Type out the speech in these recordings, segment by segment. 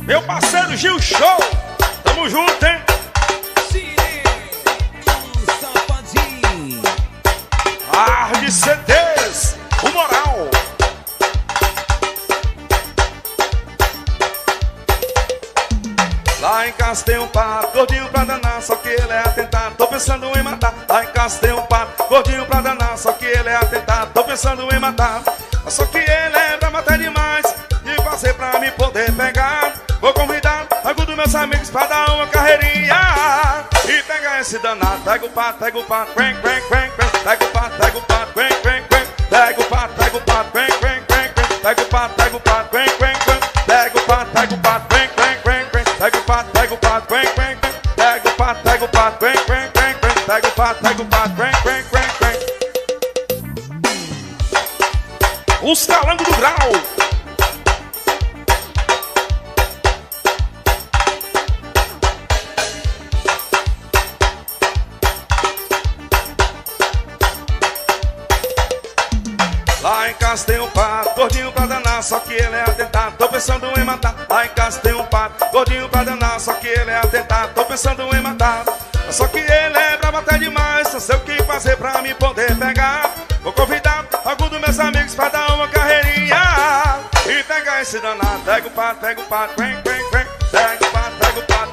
Meu parceiro Gil Show, tamo junto, hein? Arde CDs, o moral. Lá em casa tem um pato, gordinho pra danar, só que ele é atentado, tô pensando em matar. Lá em casa tem um pato, gordinho pra danar, só que ele é atentado, tô pensando em matar. Só que ele é bravo até demais, de fazer pra me poder pegar. Vou convidar alguns dos meus amigos pra dar uma carreirinha e pegar esse danado. Pega o pato, quen, quen, quen, quen. Pega o pato, quen, quen, quen. Pega o pato, quen, quen, quen, quen. Pega o pato, quen, quen, quen. Pega o pato, quen, quen, quen, quen. Pega o pato, quen, quen, quen. Pega o pato, quen, quen, quen, quen. Pega o pato, quen, quen, quen, quen. Os calangos do grau. Lá em casa tem um pato, gordinho pra danar, só que ele é atentado, tô pensando em matar. Lá em casa tem um pato, gordinho pra danar, só que ele é atentado, tô pensando em matar. Só que ele é bravo até demais, não sei o que fazer pra me poder pegar. Vou convidar alguns dos meus amigos pra dar uma carreirinha e pegar esse danado. Pega o pato, quen, quen, quen. Pega o pato,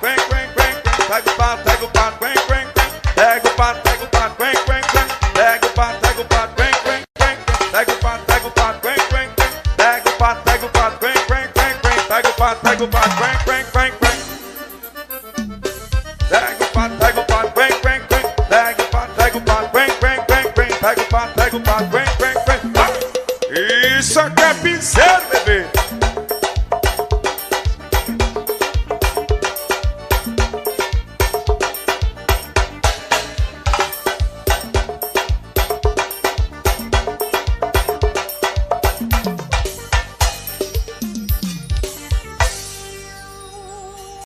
quen, quen, quen. Pega o pato, quen, quen, quen. Pega o pato, quen, quen, quen. Pega o pato, quen, quen, quen. Pega o pato, quen, quen, quen. Pega o pato, quen, quen, quen, quen. Pega o pato, quen, quen, quen, quen. Pega o pato, quen, quen, quen. Pega o pato, quen, quen, quen, quen. Pega o pato, quen, quen, quen. Isso aqui é pincel.